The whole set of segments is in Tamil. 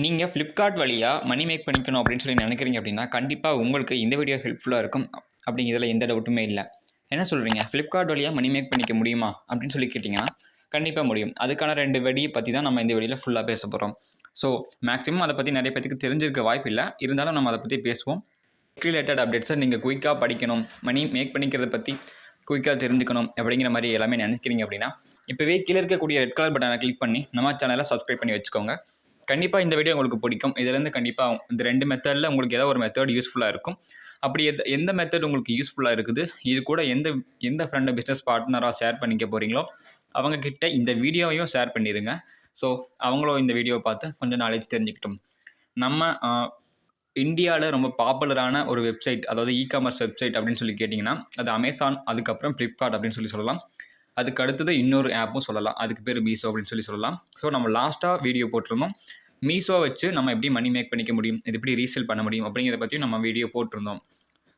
நீங்கள் Flipkart வழியாக மணி மேக் பண்ணிக்கணும் அப்படின்னு சொல்லி நினைக்கிறீங்க அப்படின்னா கண்டிப்பாக உங்களுக்கு இந்த வீடியோ ஹெல்ப்ஃபுல்லாக இருக்கும் அப்படிங்கிறதுல எந்த டவுட்டுமே இல்லை. என்ன சொல்கிறீங்க, Flipkart வழியாக மணி மேக் பண்ணிக்க முடியுமா அப்படின்னு சொல்லி கேட்டிங்கன்னா கண்டிப்பாக முடியும். அதுக்கான 2 வழியை பற்றி தான் நம்ம இந்த வீடியோவில் ஃபுல்லாக பேச போகிறோம். ஸோ மேக்ஸிமம் அதை பற்றி நிறைய பேருக்கு தெரிஞ்சிருக்க வாய்ப்பு இல்லை, இருந்தாலும் நம்ம அதை பற்றி பேசுவோம். ரிலேட்டட் அப்டேட்ஸை நீங்கள் குயிக்காக படிக்கணும், மணி மேக் பண்ணிக்கிறத பற்றி குயிக்காக தெரிஞ்சுக்கணும் அப்படிங்கிற மாதிரி எல்லாமே நினைக்கிறீங்க அப்படின்னா இப்போவே கீழே இருக்கக்கூடிய ரெட் கலர் பட்டனை கிளிக் பண்ணி நம்ம சேனலை சப்ஸ்கிரைப் பண்ணி வச்சுக்கோங்க. கண்டிப்பாக இந்த வீடியோ உங்களுக்கு பிடிக்கும். இதுலேருந்து கண்டிப்பாக இந்த 2 மெத்தடில் உங்களுக்கு ஏதோ ஒரு மெத்தட் யூஸ்ஃபுல்லாக இருக்கும். அப்படி எந்த மெத்தட் உங்களுக்கு யூஸ்ஃபுல்லாக இருக்குது, இது கூட எந்த ஃப்ரெண்டை பிஸ்னஸ் பார்ட்னராக ஷேர் பண்ணிக்க போகிறீங்களோ அவங்கக்கிட்ட இந்த வீடியோவையும் ஷேர் பண்ணிடுங்க. ஸோ அவங்களும் இந்த வீடியோவை பார்த்து கொஞ்சம் நாலேஜ் தெரிஞ்சுக்கிட்டோம். நம்ம இந்தியாவில் ரொம்ப பாப்புலரான ஒரு வெப்சைட், அதாவது இ-காமர்ஸ் வெப்சைட் அப்படின்னு சொல்லி கேட்டிங்கன்னா அது அமேசான், அதுக்கப்புறம் ஃப்ளிப்கார்ட் அப்படின்னு சொல்லலாம். அதுக்கு அடுத்தது இன்னொரு ஆப்பும் சொல்லலாம், அதுக்கு பேர் மீஷோ அப்படின்னு சொல்லலாம். ஸோ நம்ம லாஸ்ட்டாக வீடியோ போட்டிருந்தோம், மீஷோ வச்சு நம்ம எப்படி மணி மேக் பண்ணிக்க முடியும், இது எப்படி ரீசேல் பண்ண முடியும் அப்படிங்கிறத பற்றியும் நம்ம வீடியோ போட்டிருந்தோம்.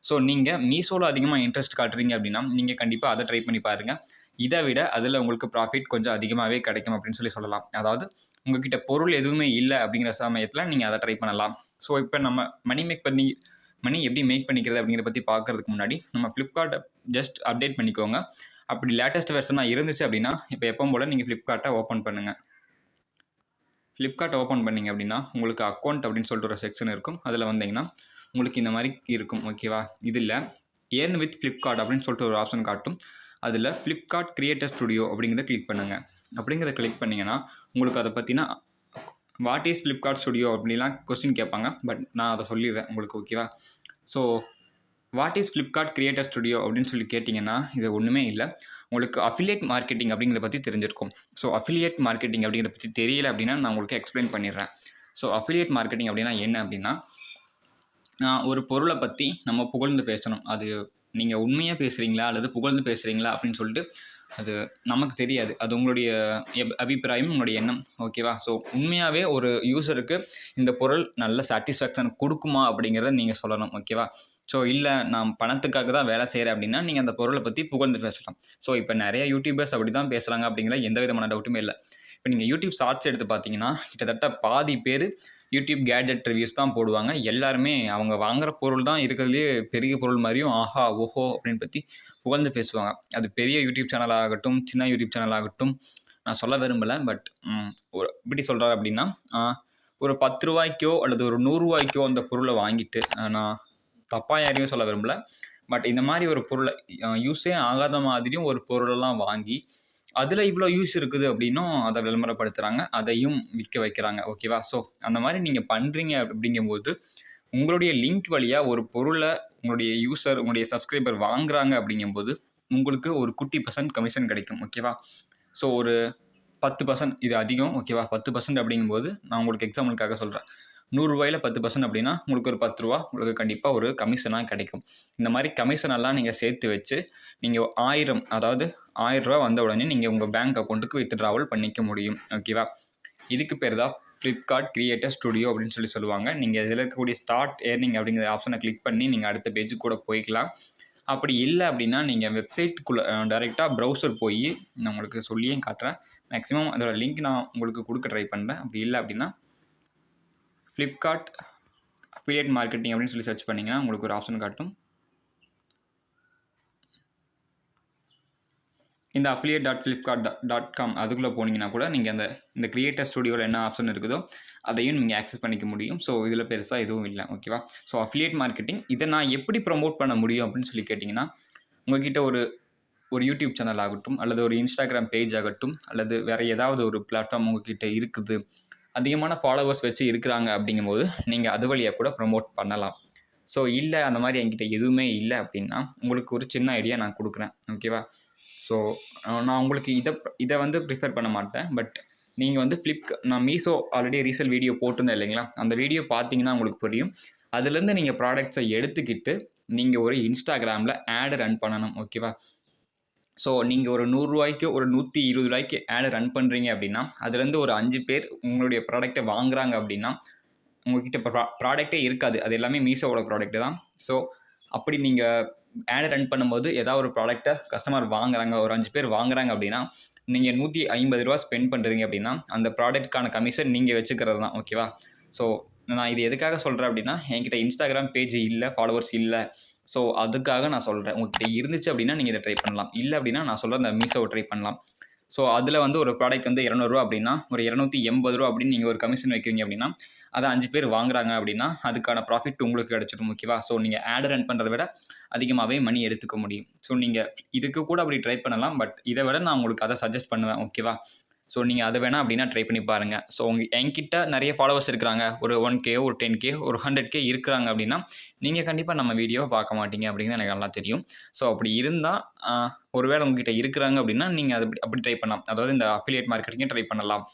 ஸோ நீங்கள் மீஷோவில் அதிகமாக இன்ட்ரெஸ்ட் காட்டுறீங்க அப்படின்னா நீங்கள் கண்டிப்பாக அதை ட்ரை பண்ணி பாருங்கள். இதை விட அதில் உங்களுக்கு ப்ராஃபிட் கொஞ்சம் அதிகமாகவே கிடைக்கும் அப்படின்னு சொல்லலாம். அதாவது உங்ககிட்ட பொருள் எதுவுமே இல்லை அப்படிங்கிற சமயத்தில் நீங்கள் அதை ட்ரை பண்ணலாம். ஸோ இப்போ நம்ம மணி எப்படி மேக் பண்ணிக்கிறது அப்படிங்கிறத பற்றி பார்க்குறதுக்கு முன்னாடி நம்ம ஃப்ளிப்கார்ட்டை ஜஸ்ட் அப்டேட் பண்ணிக்கோங்க. அப்படி லேட்டஸ்ட் வெர்ஷனாக இருந்துச்சு அப்படின்னா இப்போ எப்பவும் போல் நீங்கள் ஃப்ளிப்கார்ட்டை ஓப்பன் பண்ணுங்கள். ஃப்ளிப்கார்ட் ஓப்பன் பண்ணிங்க அப்படின்னா உங்களுக்கு அக்கௌண்ட் அப்படின்னு சொல்லிட்டு ஒரு செக்ஷன் இருக்கும். அதில் வந்தீங்கன்னா உங்களுக்கு இந்த மாதிரி இருக்கும், ஓகேவா. இதில் ஏர்ன் வித் ஃப்ளிப்கார்ட் அப்படின்னு சொல்லிட்டு ஒரு ஆப்ஷன் காட்டும். அதில் ஃப்ளிப்கார்ட் கிரியேட்டர் ஸ்டுடியோ அப்படிங்கிறத கிளிக் பண்ணுங்கள். அப்படிங்கிறத கிளிக் பண்ணிங்கன்னா உங்களுக்கு அதை பற்றினா வாட் இஸ் ஃப்ளிப்கார்ட் ஸ்டுடியோ அப்படின்லாம் கொஸ்டின் கேட்பாங்க. பட் நான் அதை சொல்லிடுறேன் உங்களுக்கு, ஓகேவா. So what is Flipkart creator studio அப்படின்னு சொல்லி கேட்டிங்கன்னா இது ஒன்றுமே இல்லை, உங்களுக்கு அஃபிலியேட் மார்க்கெட்டிங் அப்படிங்கிறத பற்றி தெரிஞ்சிருக்கும். ஸோ அஃபிலியேட் மார்க்கெட்டிங் அப்படிங்கிறத பற்றி தெரியல அப்படின்னா நான் உங்களுக்கு எக்ஸ்பிளைன் பண்ணிடுறேன். ஸோ அஃபிலியேட் மார்க்கெட்டிங் அப்படின்னா என்ன அப்படின்னா, ஒரு பொருளை பற்றி நம்ம புகழ்ந்து பேசணும். அது நீங்கள் உண்மையாக பேசுகிறீங்களா அல்லது புகழ்ந்து பேசுகிறீங்களா அப்படின்னு சொல்லிட்டு அது நமக்கு தெரியாது. அது உங்களுடைய அபிப்பிராயம், உங்களுடைய எண்ணம், ஓகேவா. ஸோ உண்மையாகவே ஒரு யூஸருக்கு இந்த பொருள் நல்ல சாட்டிஸ்ஃபேக்ஷன் கொடுக்குமா அப்படிங்கிறத நீங்கள் சொல்லணும், ஓகேவா. ஸோ இல்லை நான் பணத்துக்காக தான் வேலை செய்கிறேன் அப்படின்னா நீங்கள் அந்த பொருளை பற்றி புகழ்ந்து பேசலாம். ஸோ இப்போ நிறைய யூடியூபர்ஸ் அப்படி தான் பேசுகிறாங்க அப்படிங்கிற எந்த விதமான டவுட்டுமே இல்லை. இப்போ நீங்கள் யூடியூப் ஷார்ட்ஸ் எடுத்து பார்த்தீங்கன்னா கிட்டத்தட்ட பாதி பேர் யூடியூப் கேட்ஜெட் ரிவ்யூஸ் தான் போடுவாங்க. எல்லாருமே அவங்க வாங்குகிற பொருள் தான் இருக்கிறதுலே பெரிய பொருள் மாதிரியும் ஆஹா ஓஹோ அப்படின்னு பற்றி புகழ்ந்து பேசுவாங்க. அது பெரிய யூடியூப் சேனல் ஆகட்டும், சின்ன யூடியூப் சேனல் ஆகட்டும், நான் சொல்ல விரும்பலை. பட் எப்படி சொல்கிறாரு அப்படின்னா, ஒரு 10 ரூபாய்க்கோ அல்லது ஒரு 100 ரூபாய்க்கோ அந்த பொருளை வாங்கிட்டு, நான் தப்பாக யாரையும் சொல்ல விரும்பலை, பட் இந்த மாதிரி ஒரு பொருளை யூஸே ஆகாத மாதிரியும் ஒரு பொருளெல்லாம் வாங்கி அதில் இவ்வளோ யூஸ் இருக்குது அப்படின்னும் அதை விளம்பரப்படுத்துகிறாங்க, அதையும் விற்க வைக்கிறாங்க, ஓகேவா. ஸோ அந்த மாதிரி நீங்கள் பண்ணுறீங்க அப்படிங்கும்போது உங்களுடைய லிங்க் வழியாக ஒரு பொருளை உங்களுடைய யூசர், உங்களுடைய சப்ஸ்கிரைபர் வாங்குறாங்க அப்படிங்கும்போது உங்களுக்கு ஒரு குட்டி % கமிஷன் கிடைக்கும், ஓகேவா. ஸோ ஒரு 10%, இது அதிகம், ஓகேவா. 10% அப்படிங்கும்போது நான் உங்களுக்கு எக்ஸாம்பிளுக்காக சொல்கிறேன். 100 ரூபாயில் 10% அப்படின்னா உங்களுக்கு ஒரு 10 ரூபா உங்களுக்கு கண்டிப்பாக ஒரு கமிஷனாக கிடைக்கும். இந்த மாதிரி கமிஷனெல்லாம் நீங்கள் சேர்த்து வச்சு நீங்கள் 1000, அதாவது 1000 ரூபா வந்த உடனே நீங்கள் உங்கள் பேங்க் அக்கௌண்ட்டுக்கு வித்ட்ராவல் பண்ணிக்க முடியும், ஓகேவா. இதுக்கு பேர் தான் ஃப்ளிப்கார்ட் கிரியேட்டர் ஸ்டுடியோ அப்படின்னு சொல்லுவாங்க. நீங்கள் இதில் இருக்கக்கூடிய ஸ்டார்ட் ஏர்னிங் அப்படிங்கிற ஆப்ஷனை கிளிக் பண்ணி நீங்கள் அடுத்த பேஜுக்கு கூட போய்க்கலாம். அப்படி இல்லை அப்படின்னா நீங்கள் வெப்சைட்டுக்குள்ளே டைரெக்டாக ப்ரௌசர் போய் நான் உங்களுக்கு சொல்லியே காட்டுறேன். மேக்ஸிமம் அதோட லிங்க் நான் உங்களுக்கு கொடுக்க ட்ரை பண்ணுறேன். அப்படி இல்லை அப்படின்னா ஃப்ளிப்கார்ட் அஃபிலியேட் மார்க்கெட்டிங் அப்படின்னு சொல்லி சர்ச் பண்ணிங்கன்னா உங்களுக்கு ஒரு ஆப்ஷன் காட்டும். இந்த affiliate.flipkart.com அதுக்குள்ளே போனீங்கன்னா கூட நீங்கள் இந்த கிரியேட்டர் ஸ்டுடியோவில் என்ன ஆப்ஷன் இருக்குதோ அதையும் நீங்கள் ஆக்சஸ் பண்ணிக்க முடியும். ஸோ இதில் பெருசாக எதுவும் இல்லை, ஓகேவா. ஸோ அஃபிலியேட் மார்க்கெட்டிங் இதை நான் எப்படி ப்ரமோட் பண்ண முடியும் அப்படின்னு சொல்லி கேட்டிங்கன்னா, உங்கள்கிட்ட ஒரு யூடியூப் சேனல் ஆகட்டும், அல்லது ஒரு இன்ஸ்டாகிராம் பேஜ் ஆகட்டும், அல்லது வேறு ஏதாவது ஒரு பிளாட்ஃபார்ம் உங்கள்கிட்ட இருக்குது, அதிகமான ஃபாலோவர்ஸ் வச்சு இருக்கிறாங்க அப்படிங்கும்போது நீங்கள் அது வழியாக கூட ப்ரமோட் பண்ணலாம். ஸோ இல்லை அந்த மாதிரி என்கிட்ட எதுவுமே இல்லை அப்படின்னா உங்களுக்கு ஒரு சின்ன ஐடியா நான் கொடுக்குறேன், ஓகேவா. ஸோ நான் உங்களுக்கு இதை ப்ரிஃபர் பண்ண மாட்டேன். பட் நீங்கள் நான் மீஷோ ஆல்ரெடி ரீசேல் வீடியோ போட்டிருந்தேன் இல்லைங்களா, அந்த வீடியோ பார்த்தீங்கன்னா உங்களுக்கு புரியும். அதுலேருந்து நீங்கள் ப்ராடக்ட்ஸை எடுத்துக்கிட்டு நீங்கள் ஒரு இன்ஸ்டாகிராமில் ஆடு ரன் பண்ணணும், ஓகேவா. ஸோ நீங்கள் ஒரு 100 ரூபாய்க்கு ஒரு 120 ரூபாய்க்கு ஆடு ரன் பண்ணுறீங்க அப்படின்னா அதுலேருந்து ஒரு 5 பேர் உங்களுடைய ப்ராடக்ட்டை வாங்குறாங்க அப்படின்னா உங்கள்கிட்ட இப்போ ப்ராடக்டே இருக்காது, அது எல்லாமே மீஷோவோட ப்ராடக்ட்டு தான். ஸோ அப்படி நீங்கள் ஆடு ரன் பண்ணும்போது ஏதாவது ஒரு ப்ராடக்ட்டை கஸ்டமர் வாங்குறாங்க, ஒரு 5 பேர் வாங்குறாங்க அப்படின்னா நீங்கள் 150 ரூபா ஸ்பெண்ட் பண்ணுறீங்க அப்படின்னா அந்த ப்ராடக்ட்கான கமிஷன் நீங்கள் வச்சுக்கிறது தான், ஓகேவா. ஸோ நான் இது எதுக்காக சொல்கிறேன் அப்படின்னா, என்கிட்ட இன்ஸ்டாகிராம் பேஜ் இல்லை, ஃபாலோவர்ஸ் இல்லை. ஸோ அதுக்காக நான் சொல்கிறேன். உங்ககிட்ட இருந்துச்சு அப்படின்னா நீங்கள் இதை ட்ரை பண்ணலாம். இல்லை அப்படின்னா நான் சொல்கிற அந்த மீஷோவை ட்ரை பண்ணலாம். ஸோ அதில் வந்து ஒரு ப்ராடக்ட் வந்து ₹200 அப்படின்னா ஒரு ₹280 அப்படின்னு நீங்கள் ஒரு கமிஷன் வைக்கிறீங்க அப்படின்னா, அதை 5 பேர் வாங்குறாங்க அப்படின்னா அதுக்கான ப்ராஃபிட் உங்களுக்கு கிடச்சிடும். ஓகேவா? ஸோ நீங்கள் ஆட் ரன் பண்ணுறதை விட அதிகமாகவே மணி எடுத்துக்க முடியும். ஸோ நீங்கள் இதுக்கு கூட அப்படி ட்ரை பண்ணலாம். பட் இதை விட நான் உங்களுக்கு அதை சஜஸ்ட் பண்ணுவேன். ஓகேவா? ஸோ நீங்கள் அதை வேணால் அப்படின்னா ட்ரை பண்ணி பாருங்கள். ஸோ என்கிட்ட நிறைய ஃபாலோவர்ஸ் இருக்கிறாங்க. ஒரு 1K, ஒரு 10K, ஒரு 100K இருக்கிறாங்க அப்படின்னா நீங்கள் கண்டிப்பாக நம்ம வீடியோவை பார்க்க மாட்டீங்க அப்படிங்கிறது எனக்கு நல்லா தெரியும். ஸோ அப்படி இருந்தால் ஒருவேளை உங்ககிட்ட இருக்கிறாங்க அப்படின்னா நீங்கள் அதை அப்படி ட்ரை பண்ணலாம். அதாவது இந்த அஃபிலியேட் மார்க்கெட்டிங்கே ட்ரை பண்ணலாம்.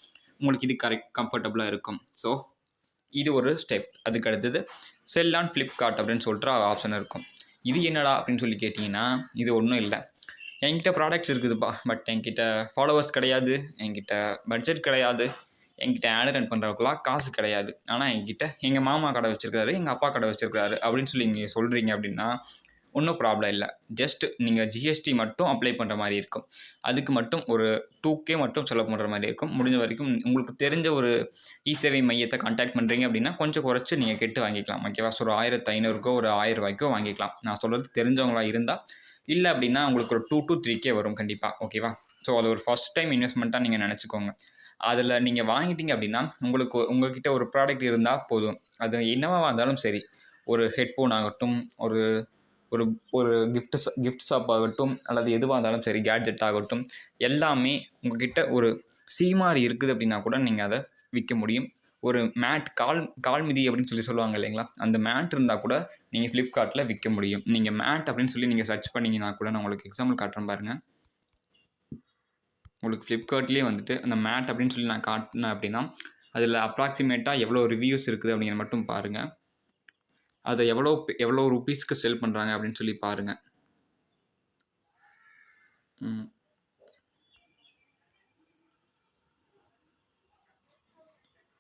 உங்களுக்கு இது கம்ஃபர்டபுளாக இருக்கும். ஸோ இது ஒரு ஸ்டெப். அதுக்கு அடுத்தது செல் ஆன் ஃப்ளிப்கார்ட் அப்படின்னு சொல்லிட்டு ஆப்ஷன் இருக்கும். இது என்னடா அப்படின்னு சொல்லி கேட்டிங்கன்னா, இது ஒன்றும் இல்லை. என்கிட்ட ப்ராடக்ட்ஸ் இருக்குதுப்பா, பட் என்கிட்ட ஃபாலோவர்ஸ் கிடையாது, என்கிட்ட பட்ஜெட் கிடையாது, என்கிட்ட ஆட் ரன் பண்ணுறதுக்குலாம் காசு கிடையாது. ஆனால் என்கிட்ட எங்கள் மாமா கடை வச்சுருக்காரு, எங்கள் அப்பா கடை வச்சுருக்காரு அப்படின்னு சொல்லி நீங்கள் சொல்கிறீங்க அப்படின்னா ஒன்றும் ப்ராப்ளம் இல்லை. ஜஸ்ட் நீங்கள் ஜிஎஸ்டி மட்டும் அப்ளை பண்ணுற மாதிரி இருக்கும். அதுக்கு மட்டும் ஒரு 2K மட்டும் செலவு பண்ணுற மாதிரி இருக்கும். முடிஞ்ச வரைக்கும் உங்களுக்கு தெரிஞ்ச ஒரு இ-சேவை மையத்தை கான்டாக்ட் பண்ணுறீங்க அப்படின்னா கொஞ்சம் குறைச்சி நீங்கள் கேட்டு வாங்கிக்கலாம். ஓகேவா? ஸோ ஒரு 1500க்கோ ஒரு 1000 ரூபாய்க்கோ வாங்கிக்கலாம். நான் சொல்கிறது தெரிஞ்சவங்களாக இருந்தால். இல்லை அப்படின்னா உங்களுக்கு ஒரு 2 to 3K வரும் கண்டிப்பாக. ஓகேவா? ஸோ அது ஒரு ஃபஸ்ட் டைம் இன்வெஸ்ட்மெண்ட்டாக நீங்கள் நினச்சிக்கோங்க. அதில் நீங்கள் வாங்கிட்டீங்க அப்படின்னா உங்கள்கிட்ட ஒரு ப்ராடக்ட் இருந்தால் போதும். அது என்னவா இருந்தாலும் சரி, ஒரு ஹெட்ஃபோன் ஆகட்டும், ஒரு ஒரு ஒரு கிஃப்ட் ஷாப் ஆகட்டும், அல்லது எதுவாக இருந்தாலும் சரி, கேட்ஜெட் ஆகட்டும், எல்லாமே உங்கள்கிட்ட ஒரு மாதிரி இருக்குது அப்படின்னா கூட நீங்கள் அதை விற்க முடியும். ஒரு மேட் கால் மிதி அப்படின்னு சொல்லுவாங்க இல்லைங்களா, அந்த மேட் இருந்தால் கூட நீங்கள் ஃப்ளிப்கார்ட்டில் விற்க முடியும். நீங்கள் மேட் அப்படின்னு சொல்லி நீங்கள் சர்ச் பண்ணிங்கன்னா கூட நான் உங்களுக்கு எக்ஸாம்பிள் காட்டுறேன் பாருங்கள். உங்களுக்கு ஃப்ளிப்கார்ட்லேயே வந்துட்டு அந்த மேட் அப்படின்னு சொல்லி நான் காட்டினேன் அப்படின்னா அதில் அப்ராக்சிமேட்டாக எவ்வளோ ரிவ்யூஸ் இருக்குது அப்படிங்கிற மட்டும் பாருங்கள். அதை எவ்வளோ ருபீஸ்க்கு செல் பண்ணுறாங்க அப்படின்னு சொல்லி பாருங்கள்.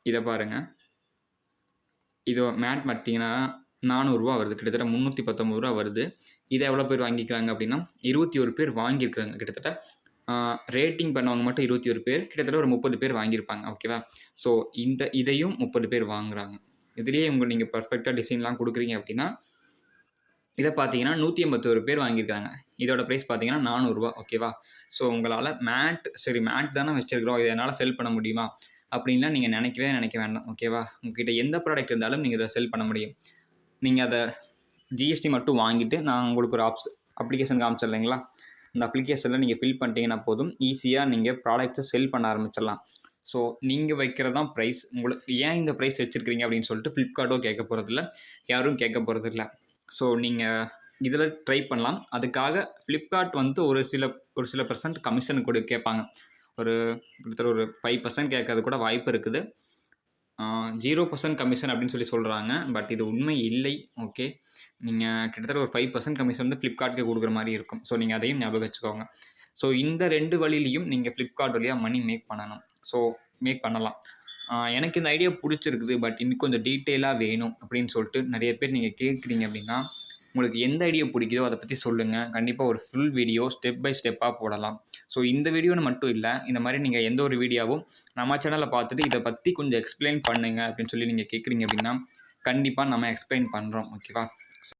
இதை பாருங்கள். இது மேட் பார்த்தீங்கன்னா ₹400 வருது. கிட்டத்தட்ட ₹319 வருது. இதை எவ்வளோ பேர் வாங்கிக்கிறாங்க அப்படின்னா 21 பேர் வாங்கியிருக்கிறாங்க. கிட்டத்தட்ட ரேட்டிங் பண்ணவங்க மட்டும் 21 பேர், கிட்டத்தட்ட ஒரு 30 பேர் வாங்கியிருப்பாங்க. ஓகேவா? ஸோ இதையும் 30 பேர் வாங்குறாங்க. இதுலேயே நீங்கள் பர்ஃபெக்டாக டிசைன்லாம் கொடுக்குறீங்க அப்படின்னா இதை பார்த்தீங்கன்னா 181 பேர் வாங்கியிருக்காங்க. இதோட ப்ரைஸ் பார்த்தீங்கன்னா ₹400. ஓகேவா? ஸோ உங்களால் மேட் தானே வச்சுருக்கிறோம், இதை என்னால் செல் பண்ண முடியுமா அப்படின்லாம் நீங்கள் நினைக்க வேண்டாம். ஓகேவா? உங்கள்கிட்ட எந்த ப்ராடக்ட் இருந்தாலும் நீங்கள் இதை செல் பண்ண முடியும். நீங்கள் அதை ஜிஎஸ்டி மட்டும் வாங்கிட்டு நான் உங்களுக்கு ஒரு அப்ளிகேஷன் காமிச்சேன் இல்லைங்களா, அந்த அப்ளிகேஷனில் நீங்கள் ஃபில் பண்ணிட்டீங்கன்னா போதும், ஈஸியாக நீங்கள் ப்ராடக்ட்ஸை செல் பண்ண ஆரம்பிச்சிடலாம். ஸோ நீங்கள் வைக்கிறது தான் ப்ரைஸ். உங்களுக்கு ஏன் இந்த ப்ரைஸ் வச்சுருக்கிறீங்க அப்படின்னு சொல்லிட்டு ஃப்ளிப்கார்ட்டோ கேட்க போகிறதில்ல, யாரும் கேட்க போகிறதில்ல. ஸோ நீங்கள் இதில் ட்ரை பண்ணலாம். அதுக்காக ஃப்ளிப்கார்ட் வந்து ஒரு சில % கமிஷன் கேட்பாங்க. கிட்டத்தட்ட ஒரு 5% கேட்கறது கூட வாய்ப்பு இருக்குது. 0% கமிஷன் அப்படின்னு சொல்லி சொல்கிறாங்க. பட் இது உண்மை இல்லை. ஓகே, நீங்கள் கிட்டத்தட்ட ஒரு 5% கமிஷன் வந்து ஃப்ளிப்கார்ட்டுக்கு கொடுக்குற மாதிரி இருக்கும். ஸோ நீங்கள் அதையும் ஞாபகம் வச்சுக்கோங்க. ஸோ இந்த 2 வழியிலையும் நீங்கள் ஃப்ளிப்கார்ட் வழியாக மணி மேக் பண்ணணும். ஸோ மேக் பண்ணலாம். எனக்கு இந்த ஐடியா பிடிச்சிருக்குது, பட் இன்னும் கொஞ்சம் டீட்டெயிலாக வேணும் அப்படின்னு சொல்லிட்டு நிறைய பேர் நீங்கள் கேட்குறீங்க அப்படின்னா உங்களுக்கு எந்த ஐடியா பிடிக்குதோ அதை பற்றி சொல்லுங்கள். கண்டிப்பாக ஒரு ஃபுல் வீடியோ ஸ்டெப் பை ஸ்டெப்பாக போடலாம். ஸோ இந்த வீடியோன்னு மட்டும் இல்லை, இந்த மாதிரி நீங்கள் எந்த ஒரு வீடியோவும் நம்ம சேனலில் பார்த்துட்டு இதை பற்றி கொஞ்சம் எக்ஸ்பிளைன் பண்ணுங்கள் அப்படின்னு சொல்லி நீங்கள் கேட்குறீங்க அப்படின்னா கண்டிப்பாக நம்ம எக்ஸ்பிளைன் பண்ணுறோம். ஓகேவா?